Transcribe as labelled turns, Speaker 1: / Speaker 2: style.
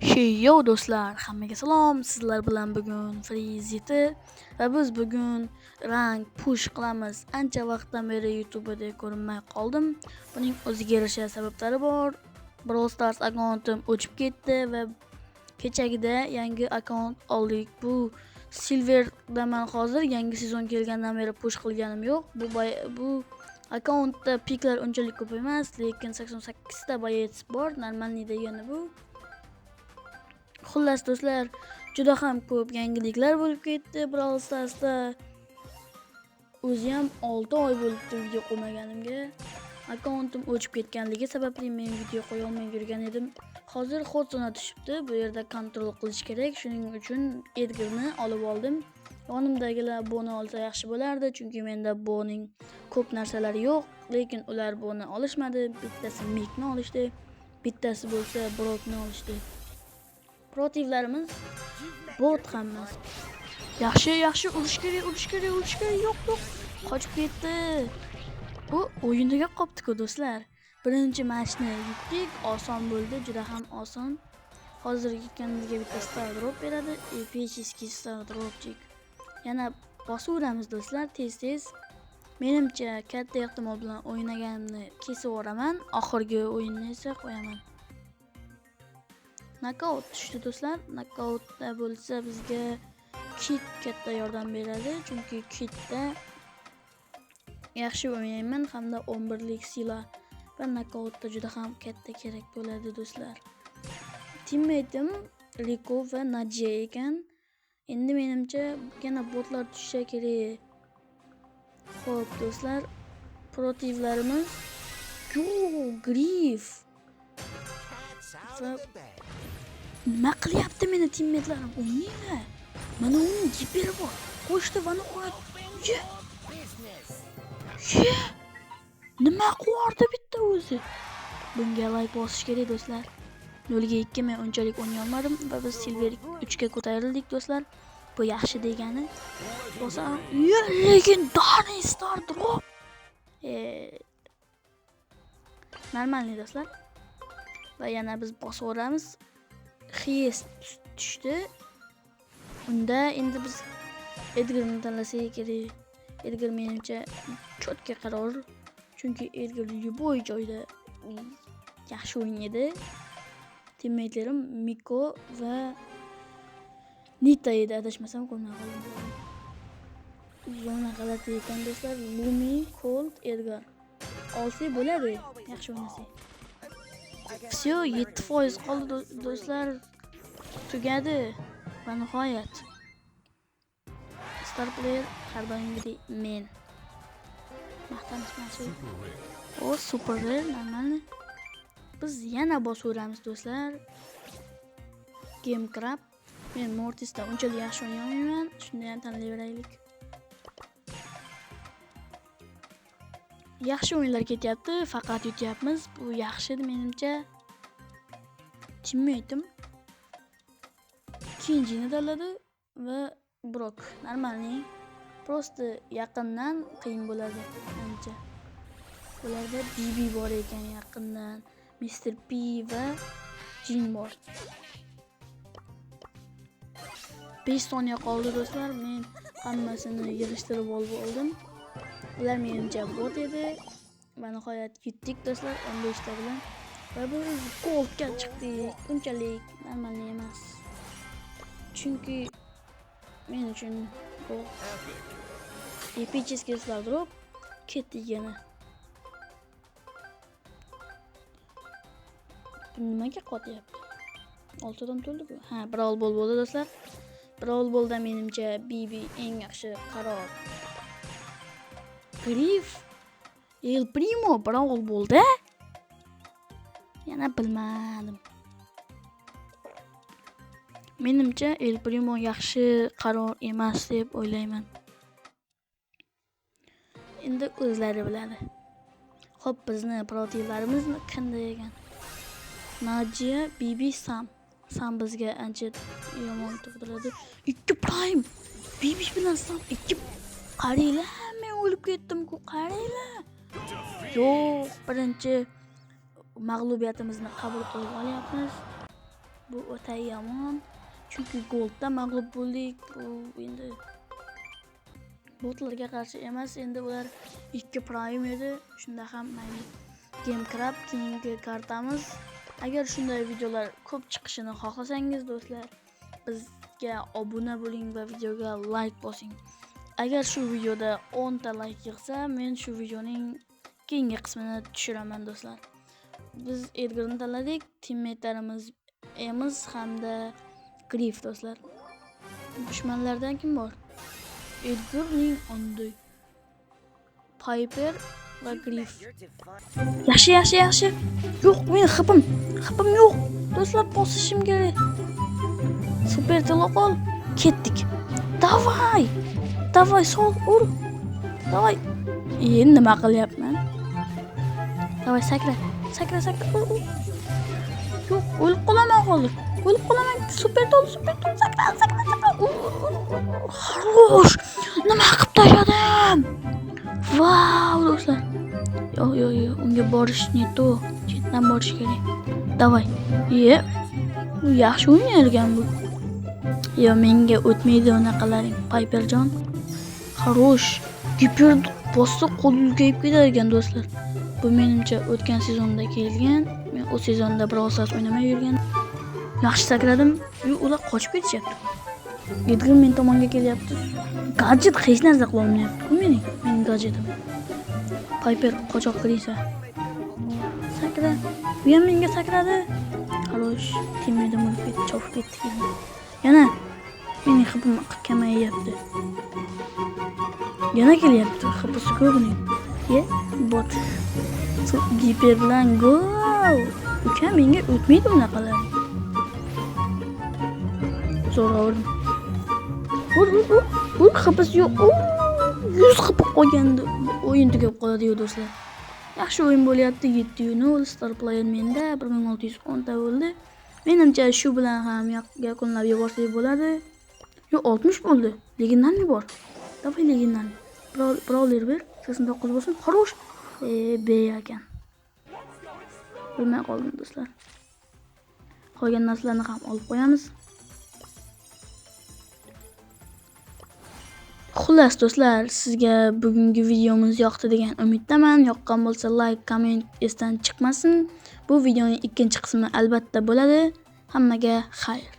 Speaker 1: Yo do'stlar, hammaga salom. Sizlar bilan bugun Freeze va biz bugun rank push qilamiz. Ancha vaqtdan beri YouTube'da ko'rinmay qoldim. Buning o'ziga yarasha sabablari bor. Brawl Stars akkauntim o'chib ketdi va kechagida yangi akkaunt oldik. Bu Silver'daman hozir. Yangi sezon kelgandan beri push qilganim yo'q. Bu akkauntda piklar unchalik ko'p emas, lekin 88 ta boyets bor. Normalniy degani bu. Xullas do'stlar, juda ham ko'p yangiliklar bo'lib ketdi Brawl Starsda. O'zi ham 6 oy bo'libdi video qo'ymaganimga. Akkauntim o'chib ketganligi sababli men video qo'ya olmay yurgan edim. Hozir hot zona tushibdi. Bu yerda kontrol qilish kerak. Shuning uchun Edgarni olib oldim. Yonimdagilar boni olsa yaxshi bo'lardi, chunki menda boning ko'p narsalari yo'q, lekin ular boni olishmadi. Bittasi Mikni olishdi, bittasi bo'lsa Brokni olishdi. Protivlarimiz bot hammasi. Yaxshi urush kerak. Yo'q. Qochib ketdi. Bu o'yinga qopdi-ku do'stlar. Birinchi matchni yutdik, oson bo'ldi, juda ham oson. Hozirgi kanalga bitta star drop beradi, epichеский star dropchik. Yana bosaveramiz do'stlar, tez. Menimcha katta ehtimol bilan o'ynaganimni kesib yuboraman, oxirgi o'yinni esa qo'yaman. Knockout tushdi do'stlar. Knockoutda bo'lsa bizga kit katta yordam beradi, chunki kitda yaxshi o'ynayman hamda 11lik sila va knockoutda juda ham katta kerak bo'ladi do'stlar. Teammate'im Rico va Nadia ekan. Endi menimcha yana botlar tushishi kerak. Xo'p do'stlar, protivlarimiz Griff nima qilyapti meni teammatlarim? O'ynanglar. Mana uning giperi bor. Qo'shdi va nihoyat. Nima qilardi bitta o'zi? Bunga like bosish kerak do'stlar. 0-2 men unchalik o'ynay olmadim va biz Silver 3 ga ko'tarildik do'stlar. Bu yaxshi degani. Bosam, lekin Dani Star Drop. Normalniy do'stlar. Va yana biz bosaveramiz. Xiyes tushdi. Unda endi biz Edgarni tanlasak kerak. Edgar menimcha cho'tka qaror. Chunki Edgar любой joyda yaxshi o'ynaydi. Teammatelarim Miko va Nita edi, adashmasam ko'rmay qoldim. Zona g'alati ekan do'stlar. Lumi, Colt, Edgar. Olsa bo'ladi, yaxshi o'ynasak. Всё, 7% qoldi do'stlar. Tugadi. Va nihoyat star player har doimgidek men. Maqtanishmasin. O super normalniy. Biz yana bosaveramiz do'stlar. Game Crab. Men Mortisda unchalik yaxshi o'ynayolmayman. Shunday ham tanlayveraylik. Yaxshi o'yinlar ketyapti, faqat yutyapmiz. Bu yaxshi menimcha. Teammate'im ikkinchini tanladi va Brok. Normalniy. Prosta yaqindan qiyin bo'ladi ancha. Bularda BB bor ekan yaqindan. Mr. P va Jin bor. 5 soniya qoldi do'stlar. Men hammasini yig'ishtirib oldim. Ular menimcha bot edi. Va nihoyat yutdik do'stlar 15 ta bilan. Va biz golga chiqdik. Unchalik normalniy emas. Chunki men uchun bu epichеский star drop ketdi yana. Nimaga qotyapti? 6 dan to'ldi bu. Ha, Brawl Ball bo'ldi do'stlar. Brawl Ballda menimcha BB eng yaxshi qaror. Griff, El Primo Brawl Ballda yana bilmadim. Menimcha El Primo yaxshi qaror emas deb o'ylayman. Endi o'zlari biladi. Xo'p, bizni protivlarimizni qanday ekan? Nadia, BB, Sam bizga ancha yomon tug'diradi. 2 prime. BB bilan Sam 2. Qaranglar, men o'lib ketdim-ku, qaranglar. Yo'q, birinchi mag'lubiyatimizni qabul qilib olyapmiz. Bu o'ta yomon. Chunki goldda mag'lub bo'ldik. Bu endi botlarga qarshi emas, endi ular 2 prime edi. Shunda ham mayli. Game Crab keyingi kartamiz. Agar shunday videolar ko'p chiqishini xohlasangiz do'stlar, bizga obuna bo'ling va videoga like bosing. Agar shu videoda 10 ta like yig'sa, men shu videoning keyingi qismini tushiraman do'stlar. Biz Edgarni tanladik, teammatelarimiz Emiz hamda Griff do'stlar. Dushmanlardan kim bor? Edgarning ondi Piper va Griff. Yaxshi. Yo'q, men xipim yo'q. Do'stlar, bosishim kerak. Super telefon ketdik. Davay, sol ur. Davay. Endi nima qilyapman? Davay, sakra. Yo'q, o'lib qolaman hozir. Super tol, sakra. Xo'sh, nima qilib tashladim? Vau, do'stlar. Yo'q, unga borish neto. Chetdan borish kerak. Davay. Yaxshi o'ynayotgan bu. Menga o'tmaydi unaqalaring, Piperjon. Xo'sh, giper bossa qo'l ulgayib ketar ekan do'stlar. Bu menimcha o'tgan sezonda kelgan. Men o sezonda Brawl Stars o'ynamay yurgan. Yaxshi sakradim. Ular qochib ketishyapti. Edgar men tomonga kelyapti. Gadjet hech narsa qila olmayapti. Mening gadjetim. Piper qochoq qilsa. Sakra. Bu ham menga sakradi. Xo'sh, teammatim o'lib ketdi, chopib ketdi. Yana mening hibim kamayyapti. Yana kelyapti. Hibisi ko'rining. Bot. Giper bilan go. Uka menga o'tmaydi bunaqalar. Zo'r. Ur hibis yo'q. 100 hib qolgandi. O'yin tugab qoladi do'stlar. Yaxshi o'yin bo'lyapti. 7-0 star player menda 1610 ta bo'ldi. Menimcha shu bilan ham yakunlab yuborsak bo'ladi. 60 bo'ldi. Legendarniy bor. Davay legendarniy. Brawler ber. 89 bo'lsin. Xo'sh. B ekan. Bilmay qoldim do'stlar. Qolgan narsalarni ham olib qo'yamiz. Xullas do'stlar, sizga bugungi videomiz yoqdi degan umiddaman. Yoqqan bo'lsa like, comment esdan chiqmasin. Bu videoning ikkinchi qismi albatta bo'ladi. Hammaga xayr.